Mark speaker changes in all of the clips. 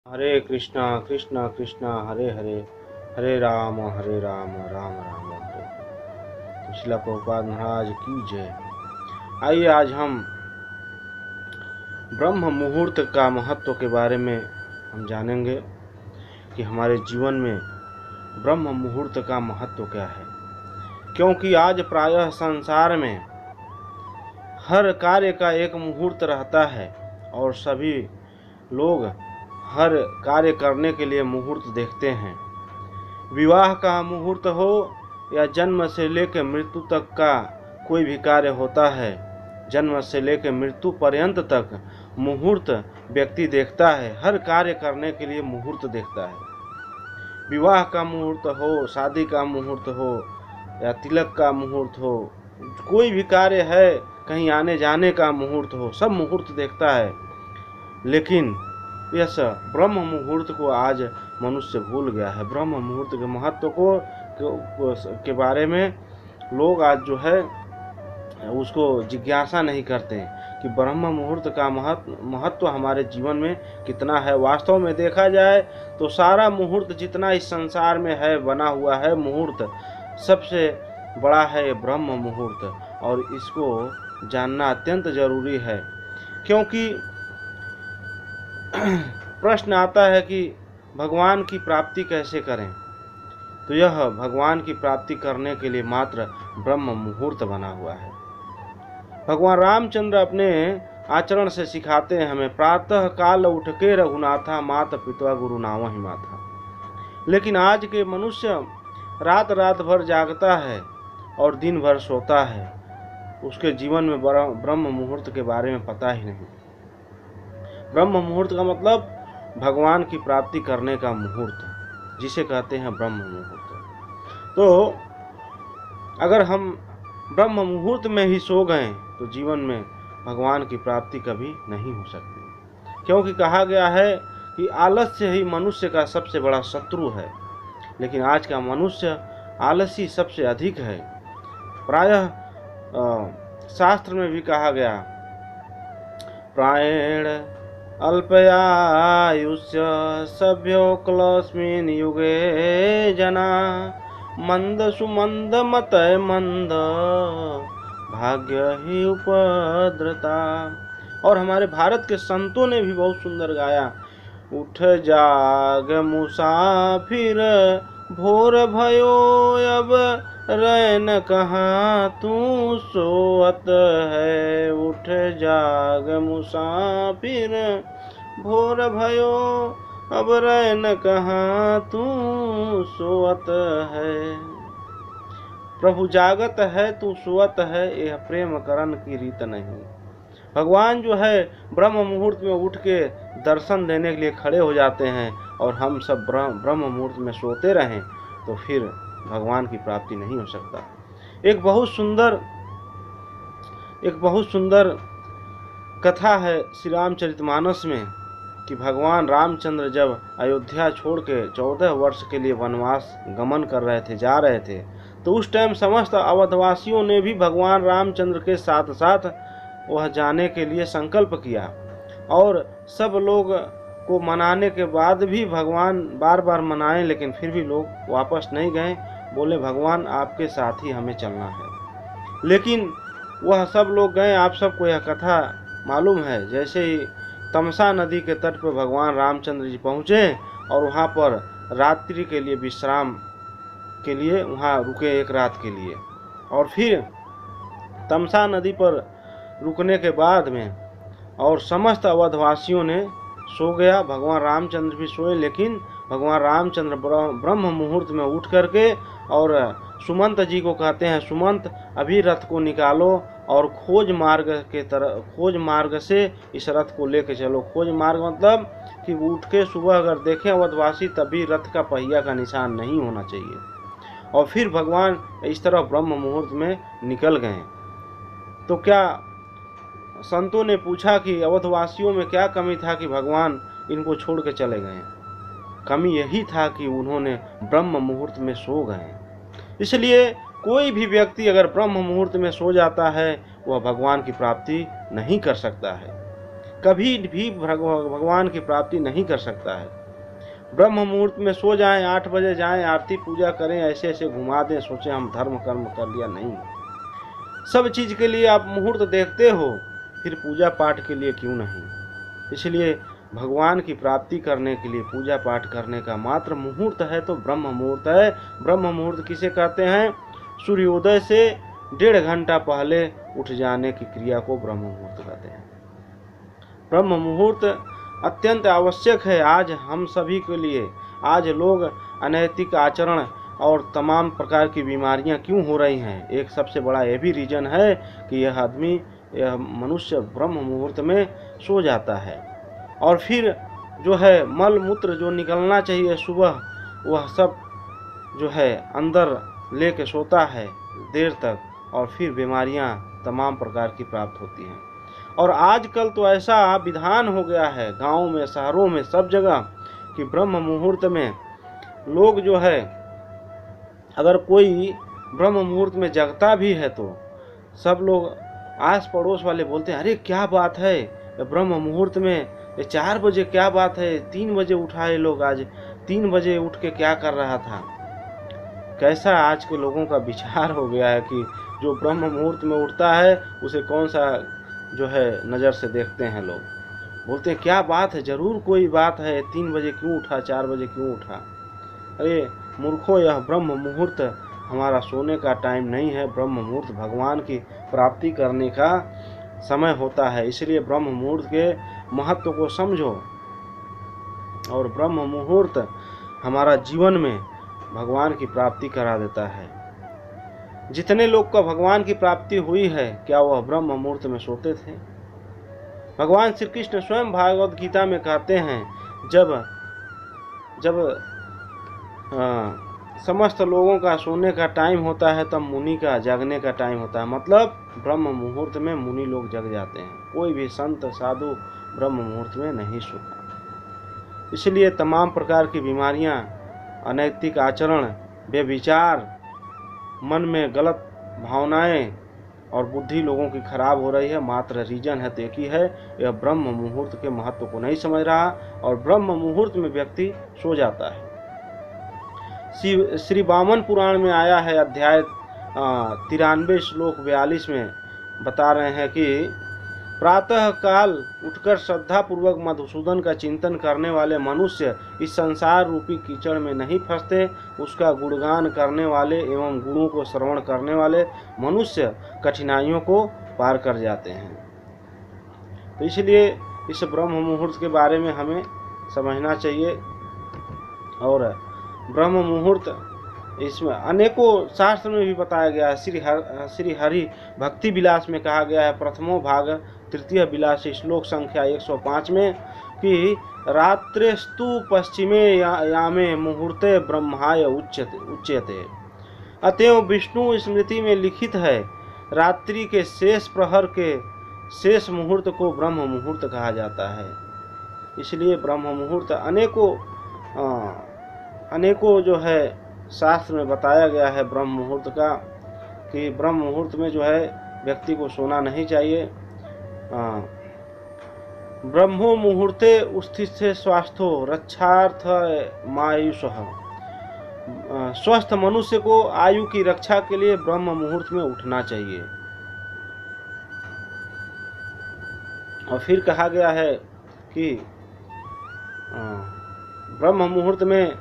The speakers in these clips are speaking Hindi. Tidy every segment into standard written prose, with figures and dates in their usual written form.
Speaker 1: हरे कृष्णा कृष्णा कृष्णा हरे हरे, हरे राम राम राम हरे हरे। तो श्रील प्रभुपाद महाराज की जय। आइए आज हम ब्रह्म मुहूर्त का महत्व के बारे में हम जानेंगे कि हमारे जीवन में ब्रह्म मुहूर्त का महत्व क्या है। क्योंकि आज प्रायः संसार में हर कार्य का एक मुहूर्त रहता है और सभी लोग हर कार्य करने के लिए मुहूर्त देखते हैं। विवाह का मुहूर्त हो या जन्म से लेकर मृत्यु तक का कोई भी कार्य होता है, जन्म से लेकर मृत्यु पर्यंत तक मुहूर्त व्यक्ति देखता है। हर कार्य करने के लिए मुहूर्त देखता है। विवाह का मुहूर्त हो, शादी का मुहूर्त हो या तिलक का मुहूर्त हो, कोई भी कार्य है, कहीं आने जाने का मुहूर्त हो, सब मुहूर्त देखता है। लेकिन यह ब्रह्म मुहूर्त को आज मनुष्य भूल गया है। ब्रह्म मुहूर्त के महत्व के बारे में लोग आज जो है उसको जिज्ञासा नहीं करते कि ब्रह्म मुहूर्त का महत्व हमारे जीवन में कितना है। वास्तव में देखा जाए तो सारा मुहूर्त जितना इस संसार में है बना हुआ है मुहूर्त, सबसे बड़ा है ब्रह्म मुहूर्त। और इसको जानना अत्यंत जरूरी है। क्योंकि प्रश्न आता है कि भगवान की प्राप्ति कैसे करें, तो यह भगवान की प्राप्ति करने के लिए मात्र ब्रह्म मुहूर्त बना हुआ है। भगवान रामचंद्र अपने आचरण से सिखाते हैं हमें, प्रातः काल उठ के रघुनाथा, माता पिता गुरु नावहि माथा। लेकिन आज के मनुष्य रात रात भर जागता है और दिन भर सोता है। उसके जीवन में ब्रह्म मुहूर्त के बारे में पता ही नहीं। ब्रह्म मुहूर्त का मतलब भगवान की प्राप्ति करने का मुहूर्त, जिसे कहते हैं ब्रह्म मुहूर्त। तो अगर हम ब्रह्म मुहूर्त में ही सो गए तो जीवन में भगवान की प्राप्ति कभी नहीं हो सकती। क्योंकि कहा गया है कि आलस्य ही मनुष्य का सबसे बड़ा शत्रु है। लेकिन आज का मनुष्य आलसी सबसे अधिक है। प्रायः शास्त्र में भी कहा गया, प्रायेण अल्पयायुष्य सभ्यो क्लस्मिन् युगे जना, मंद सुमंद मतय मंद भाग्य ही उपद्रता। और हमारे भारत के संतों ने भी बहुत सुंदर गाया, उठ जाग मुसाफिर भोर भयो अब रैन कहाँ तू सोअत है। उठ जाग मुसाफिर भोर भयो अब रैन कहाँ तू सोअत है। प्रभु जागत है तू सोअत है, यह प्रेम करण की रीत नहीं। भगवान जो है ब्रह्म मुहूर्त में उठ के दर्शन देने के लिए खड़े हो जाते हैं और हम सब ब्रह्म मुहूर्त में सोते रहें तो फिर भगवान की प्राप्ति नहीं हो सकता। एक बहुत सुंदर कथा है श्री रामचरितमानस में कि भगवान रामचंद्र जब अयोध्या छोड़ के 14 वर्ष के लिए वनवास गमन कर रहे थे, जा रहे थे, तो उस टाइम समस्त अवधवासियों ने भी भगवान रामचंद्र के साथ साथ वह जाने के लिए संकल्प किया। और सब लोग को मनाने के बाद भी भगवान बार बार मनाए, लेकिन फिर भी लोग वापस नहीं गए। बोले भगवान आपके साथ ही हमें चलना है। लेकिन वह सब लोग गए। आप सबको यह कथा मालूम है। जैसे ही तमसा नदी के तट पर भगवान रामचंद्र जी पहुँचे और वहाँ पर रात्रि के लिए विश्राम के लिए वहाँ रुके, एक रात के लिए। और फिर तमसा नदी पर रुकने के बाद में और समस्त अवधवासियों ने सो गया, भगवान रामचंद्र भी सोए। लेकिन भगवान रामचंद्र ब्रह्म मुहूर्त में उठ करके और सुमंत जी को कहते हैं, सुमंत अभी रथ को निकालो और खोज मार्ग से इस रथ को लेके चलो। खोज मार्ग मतलब कि उठ के सुबह अगर देखें अवधवासी तभी रथ का पहिया का निशान नहीं होना चाहिए। और फिर भगवान इस तरह ब्रह्म मुहूर्त में निकल गए। तो क्या संतों ने पूछा कि अवधवासियों में क्या कमी था कि भगवान इनको छोड़ के चले गए। कमी यही था कि उन्होंने ब्रह्म मुहूर्त में सो गए। इसलिए कोई भी व्यक्ति अगर ब्रह्म मुहूर्त में सो जाता है वह भगवान की प्राप्ति नहीं कर सकता है। कभी भी भगवान की प्राप्ति नहीं कर सकता है। ब्रह्म मुहूर्त में सो जाएं, 8 बजे जाएं, आरती पूजा करें, ऐसे ऐसे घुमा दें, सोचें हम धर्म कर्म कर लिया, नहीं। सब चीज के लिए आप मुहूर्त देखते हो, फिर पूजा पाठ के लिए क्यों नहीं। इसलिए भगवान की प्राप्ति करने के लिए पूजा पाठ करने का मात्र मुहूर्त है तो ब्रह्म मुहूर्त है। ब्रह्म मुहूर्त किसे कहते हैं? सूर्योदय से 1.5 घंटा पहले उठ जाने की क्रिया को ब्रह्म मुहूर्त कहते हैं। ब्रह्म मुहूर्त अत्यंत आवश्यक है आज हम सभी के लिए। आज लोग अनैतिक आचरण और तमाम प्रकार की बीमारियां क्यों हो रही हैं? एक सबसे बड़ा यह भी रीजन है कि यह मनुष्य ब्रह्म मुहूर्त में सो जाता है और फिर जो है मल मूत्र जो निकलना चाहिए सुबह, वह सब जो है अंदर लेके सोता है देर तक, और फिर बीमारियां तमाम प्रकार की प्राप्त होती हैं। और आजकल तो ऐसा विधान हो गया है गाँव में, शहरों में, सब जगह कि ब्रह्म मुहूर्त में लोग जो है, अगर कोई ब्रह्म मुहूर्त में जगता भी है तो सब लोग आस पड़ोस वाले बोलते हैं, अरे क्या बात है ब्रह्म मुहूर्त में 4 बजे क्या बात है, 3 बजे उठा है लोग, आज 3 बजे उठ के क्या कर रहा था। कैसा आज के लोगों का विचार हो गया है कि जो ब्रह्म मुहूर्त में उठता है उसे कौन सा जो है नज़र से देखते हैं लोग। बोलते हैं क्या बात है, जरूर कोई बात है, 3 बजे क्यों उठा, 4 बजे क्यों उठा। अरे मूर्खों, यह ब्रह्म मुहूर्त हमारा सोने का टाइम नहीं है। ब्रह्म मुहूर्त भगवान की प्राप्ति करने का समय होता है। इसलिए ब्रह्म मुहूर्त के महत्व को समझो। और ब्रह्म मुहूर्त हमारा जीवन में भगवान की प्राप्ति करा देता है। जितने लोग का भगवान की प्राप्ति हुई है, क्या वह ब्रह्म मुहूर्त में सोते थे? भगवान श्री कृष्ण स्वयं भागवत गीता में कहते हैं, जब समस्त लोगों का सोने का टाइम होता है तब मुनि का जागने का टाइम होता है। मतलब ब्रह्म मुहूर्त में मुनि लोग जग जाते हैं। कोई भी संत साधु ब्रह्म मुहूर्त में नहीं सोता। इसलिए तमाम प्रकार की बीमारियां, अनैतिक आचरण, बेविचार, मन में गलत भावनाएं और बुद्धि लोगों की खराब हो रही है। मात्र रीजन है तो एक ही है, यह ब्रह्म मुहूर्त के महत्व को नहीं समझ रहा और ब्रह्म मुहूर्त में व्यक्ति सो जाता है। श्री वामन पुराण में आया है, अध्याय 93 श्लोक 42 में बता रहे हैं कि प्रातः काल उठकर श्रद्धा पूर्वक मधुसूदन का चिंतन करने वाले मनुष्य इस संसार रूपी कीचड़ में नहीं फंसते। उसका गुणगान करने वाले एवं गुणों को श्रवण करने वाले मनुष्य कठिनाइयों को पार कर जाते हैं। तो इसलिए इस ब्रह्म मुहूर्त के बारे में हमें समझना चाहिए। और ब्रह्म मुहूर्त इसमें अनेकों शास्त्र में भी बताया गया है। श्री हरि भक्ति विलास में कहा गया है, प्रथमो भाग 3 विलास श्लोक संख्या 105 में कि रात्रेस्तु पश्चिमे यामे मुहूर्ते ब्रह्माय उच्यते। अतएव विष्णु स्मृति में लिखित है, रात्रि के शेष प्रहर के शेष मुहूर्त को ब्रह्म मुहूर्त कहा जाता है। इसलिए ब्रह्म मुहूर्त अनेकों जो है शास्त्र में बताया गया है ब्रह्म मुहूर्त का, कि ब्रह्म मुहूर्त में जो है व्यक्ति को सोना नहीं चाहिए। ब्रह्मो मुहूर्ते उत्थिष्ठे स्वास्थो रक्षार्थ मायुषः। स्वस्थ मनुष्य को आयु की रक्षा के लिए ब्रह्म मुहूर्त में उठना चाहिए। और फिर कहा गया है कि ब्रह्म मुहूर्त में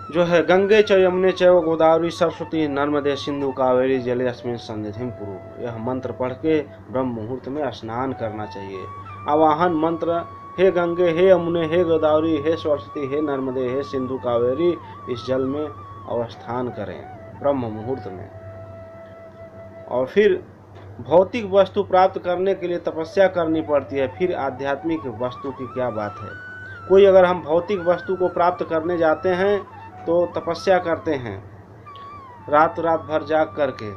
Speaker 1: जो है गंगे च यमुने चैव गोदावरी सरस्वती नर्मदे सिंधु कावेरी जले अस्मिन् सन्निधिं कुरु। यह मंत्र पढ़ के ब्रह्म मुहूर्त में स्नान करना चाहिए। आवाहन मंत्र, हे गंगे, हे यमुने, हे गोदावरी, हे सरस्वती, हे नर्मदे, हे सिंधु कावेरी, इस जल में अवस्थान करें ब्रह्म मुहूर्त में। और फिर भौतिक वस्तु प्राप्त करने के लिए तपस्या करनी पड़ती है, फिर आध्यात्मिक वस्तु की क्या बात है। कोई अगर हम भौतिक वस्तु को प्राप्त करने जाते हैं तो तपस्या करते हैं रात भर जाग करके,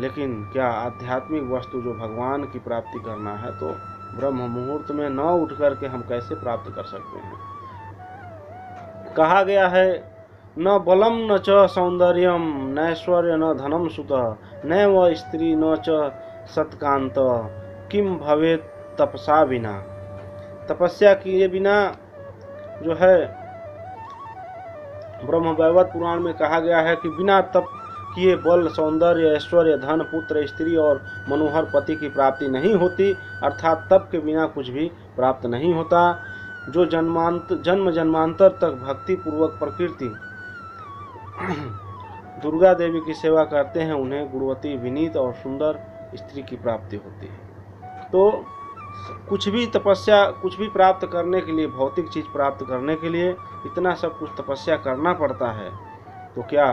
Speaker 1: लेकिन क्या आध्यात्मिक वस्तु जो भगवान की प्राप्ति करना है तो ब्रह्म मुहूर्त में न उठ करके हम कैसे प्राप्त कर सकते हैं। कहा गया है, न बलम न च सौंदर्यम नैश्वर्य न धनम सुत न व स्त्री न च सत्कांत किम भवेत् तपसा बिना, तपस्या किए बिना जो है ब्रह्मवैवर्त पुराण में कहा गया है कि बिना तप किए बल, सौंदर्य, ऐश्वर्य, धन, पुत्र, स्त्री और मनोहर पति की प्राप्ति नहीं होती। अर्थात तप के बिना कुछ भी प्राप्त नहीं होता। जो जन्म जन्मांतर तक भक्ति पूर्वक प्रकृति दुर्गा देवी की सेवा करते हैं, उन्हें गुणवती, विनीत और सुंदर स्त्री की प्राप्ति होती है। तो कुछ भी तपस्या, कुछ भी प्राप्त करने के लिए, भौतिक चीज प्राप्त करने के लिए इतना सब कुछ तपस्या करना पड़ता है, तो क्या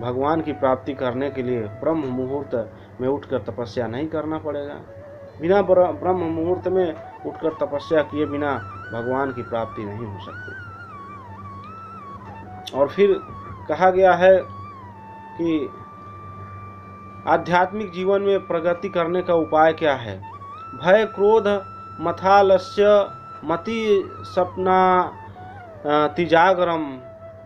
Speaker 1: भगवान की प्राप्ति करने के लिए ब्रह्म मुहूर्त में उठकर तपस्या नहीं करना पड़ेगा? बिना ब्रह्म मुहूर्त में उठकर तपस्या किए बिना भगवान की प्राप्ति नहीं हो सकती। और फिर कहा गया है कि आध्यात्मिक जीवन में प्रगति करने का उपाय क्या है? भय, क्रोध, मथालस्य, मति सपना तिजागरम,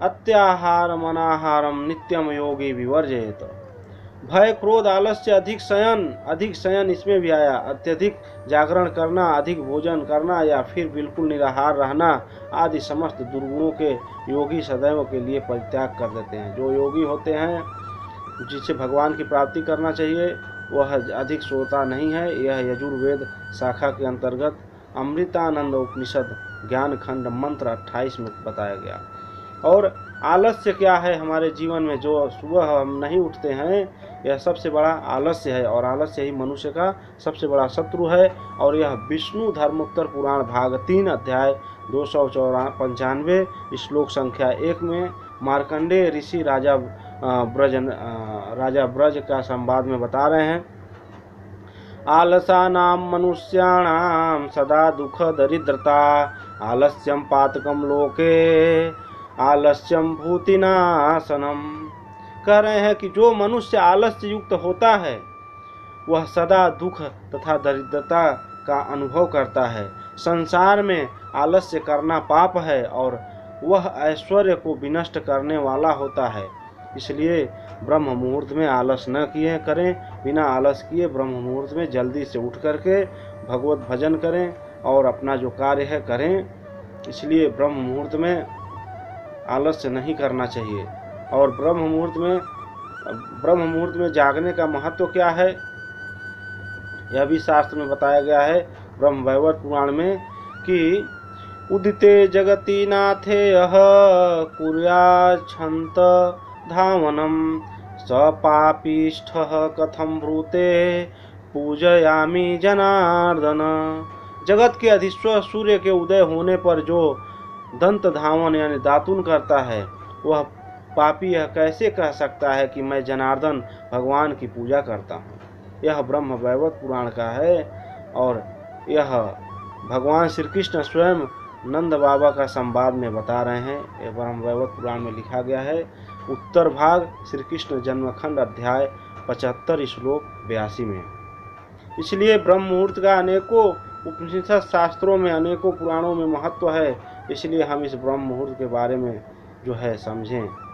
Speaker 1: अत्याहारम अनाहारम नित्यम योगी विवर्जयेत। भय, क्रोध, आलस्य, अधिक शयन इसमें भी आया, अत्यधिक जागरण करना, अधिक भोजन करना या फिर बिल्कुल निराहार रहना आदि समस्त दुर्गुणों के योगी सदैव के लिए परित्याग कर देते हैं। जो योगी होते हैं, जिसे भगवान की प्राप्ति करना चाहिए, वह अधिक सोता नहीं है। यह यजुर्वेद शाखा के अंतर्गत अमृतानंद उपनिषद ज्ञान खंड मंत्र 28 में बताया गया। और आलस्य क्या है हमारे जीवन में? जो सुबह हम नहीं उठते हैं, यह सबसे बड़ा आलस्य है, और आलस्य ही मनुष्य का सबसे बड़ा शत्रु है। और यह विष्णु धर्मोत्तर पुराण भाग 3 अध्याय 295 श्लोक संख्या 1 में मार्कंडेय ऋषि राजा ब्रज का संवाद में बता रहे हैं। आलसानां मनुष्याणां सदा दुख दरिद्रता, आलस्यं पातकं लोके, आलस्यं भूतिनाशनम। कह रहे हैं कि जो मनुष्य आलस्य युक्त होता है, वह सदा दुख तथा दरिद्रता का अनुभव करता है। संसार में आलस्य करना पाप है और वह ऐश्वर्य को विनष्ट करने वाला होता है। इसलिए ब्रह्म मुहूर्त में आलस न किए करें। बिना आलस किए ब्रह्म मुहूर्त में जल्दी से उठ करके भगवत भजन करें और अपना जो कार्य है करें। इसलिए ब्रह्म मुहूर्त में आलस्य नहीं करना चाहिए। और ब्रह्म मुहूर्त में जागने का महत्व क्या है, यह भी शास्त्र में बताया गया है ब्रह्मवैवर्त पुराण में कि उदिते जगति नाथेयः कुर्याच्छन्त धावनम, स पापिष्ठः कथम ब्रूते पूजयामि जनार्दन। जगत के अधीश्वर सूर्य के उदय होने पर जो दंत धावन यानी दातुन करता है, वह पापी यह कैसे कह सकता है कि मैं जनार्दन भगवान की पूजा करता हूँ? यह ब्रह्मवैवर्त पुराण का है। और यह भगवान श्री कृष्ण स्वयं नंद बाबा का संवाद में बता रहे हैं। यह ब्रह्मवैवर्त पुराण में लिखा गया है। उत्तर भाग श्री कृष्ण जन्मखंड अध्याय 75 श्लोक 82 में। इसलिए ब्रह्म मुहूर्त का अनेकों उपनिषद शास्त्रों में, अनेकों पुराणों में महत्व है। इसलिए हम इस ब्रह्म मुहूर्त के बारे में जो है समझें।